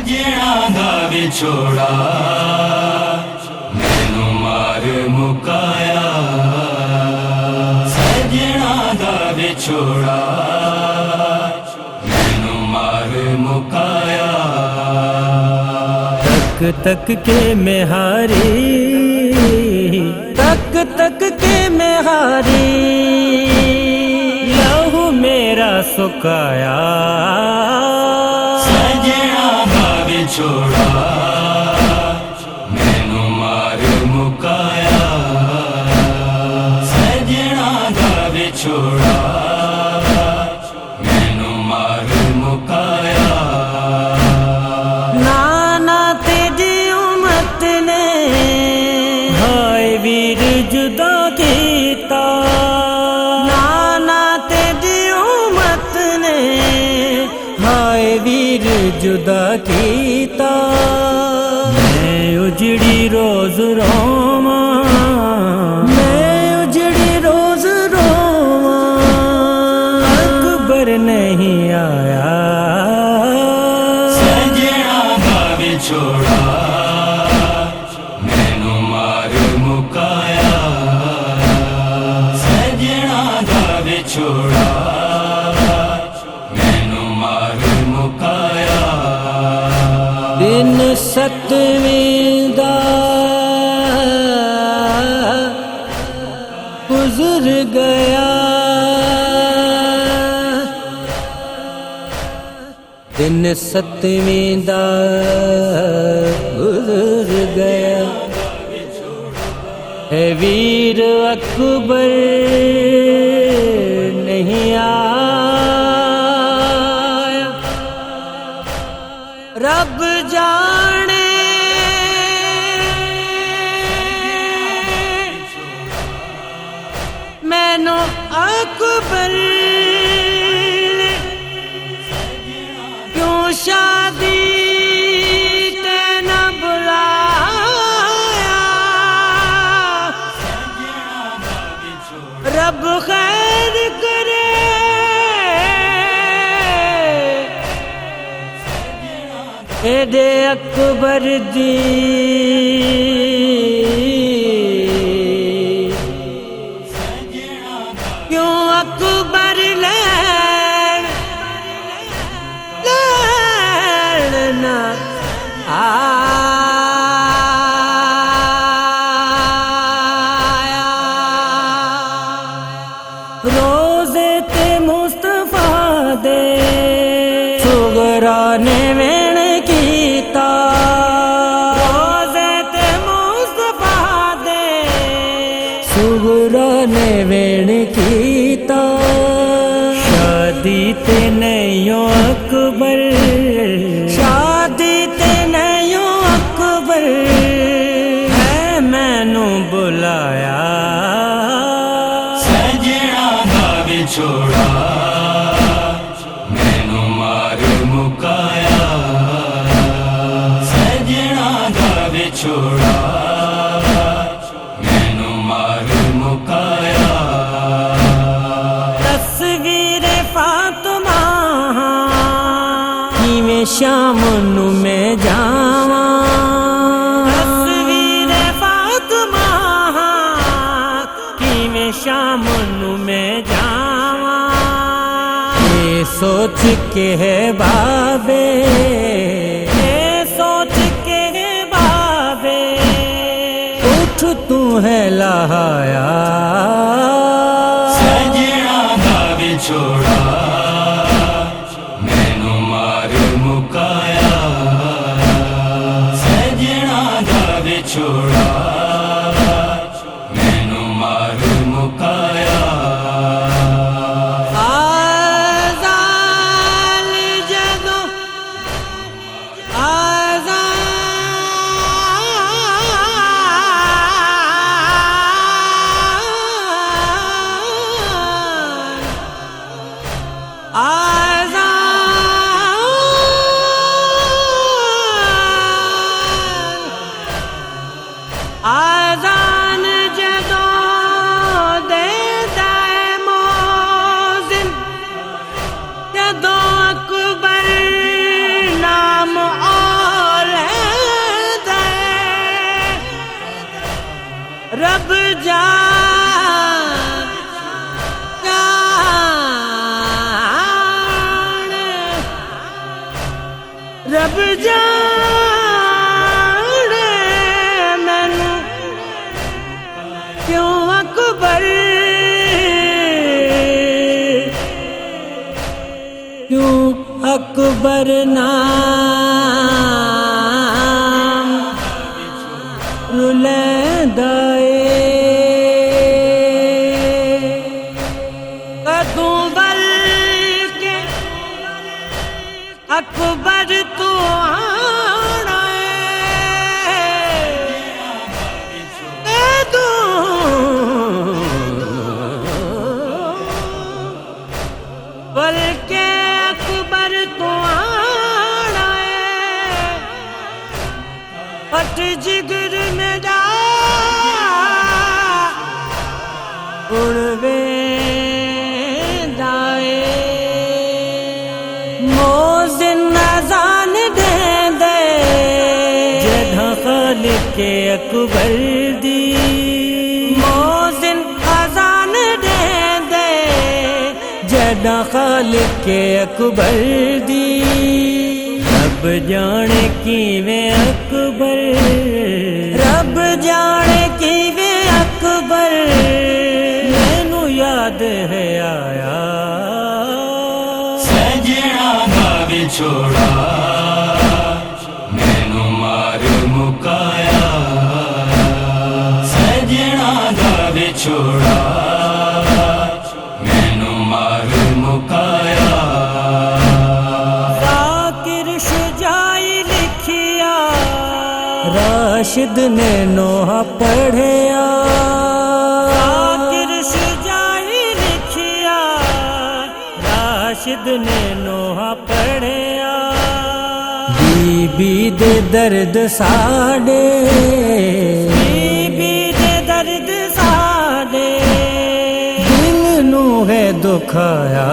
ਸਜਣਾ ਦਾ ਵਿਛੋੜਾ ਮੈਨੂੰ ਮਾਰ ਮੁਕਾਇਆ, ਸਜਣਾ ਦਾ ਵਿਛੋੜਾ ਮੈਨੂੰ ਮਾਰ ਮੁਕਾਇਆ। तक तक के मेहारी, तक तक के मेहारी, लहू मेरा सुकाया। सजना दा विछोड़ा मैनू मार मुकाया, सजना दा विछोड़ा मैनू मार मुकाया। नाना तेरी उम्मत ने हाय वीर जुदा कीता, नाना तेरी उम्मत ने हाय वीर जुदा कीता। मैं उजड़ी रोज रोवा, मैं उजड़ी रोज रोवा, अकबर नहीं आया। छोड़ा मैनू मार मुकाया, सजना दा विछोड़ा मैनू मार मुकाया। दिन सतवीं दा गुजर गया, दिन सतवीं दा गुजर गया। है वीर अकबर नहीं आया, रब जाने मैनू अकबर शादी ते न बुलाया। रब खैर करे एडे अकबर दी, क्यों अकबर आया। रोज़े ते मुस्तफा दे सुगरा ने वेण कीता, रोज़े ते मुस्तफा दे सुगरा ने वेण कीता। शादी ते नहीं अकबर, शादी ते नहीं अकबर है मैनू बुलाया। सजना दा विछोड़ा मैनू मार मुकाया, सजना दा विछोड़ा मैनू मार मुकाया। तस्वीर फातिमा शाम नू मैं जावा, तस्वीर फातिमा कि मैं शाम नू मैं जावा। ये सोच के है बाबे, ये सोच के है बाबे, उठ तू है लहाया। सजना दा विछोड़ा मैनू मार मुकाया, सजना दा विछोड़ा मैनू मार मुकाया। आज़ाल जदों आज़ाल رب رب جانے مینو کیوں اکبر نام رلیندا اے کدوں ول کے اکبر تو آنا ہے ول کے اکبر تو آنا ہے پٹ جگر میرا اڑ ویندا اے موزن اذان دیندے جدھاں خالق اکبر دی موزن اذان دیندے جدھاں خالق اکبر دی رب جانے کیویں اکبر رب جانے کیویں اکبر مینوں یاد ہے آیا سجنا دا وچھوڑا مینوں مار مکایا سجنا دا وچھوڑا مینوں مار مکایا ذاکر شجاعی لکھیا راشد نے نوحہ پڑھیا ذاکر شجاعی لکھیا راشد نے نوحہ پڑھیا بی بی دے درد ساڈے بی بی دے درد ساڈے دل نوں ہے دکھایا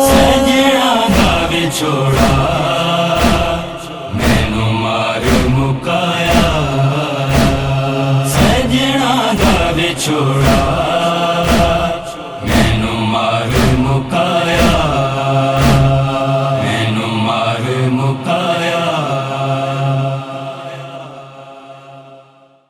سجنا دا وچھوڑا مینوں مار مکایا سجنا دا وچھوڑا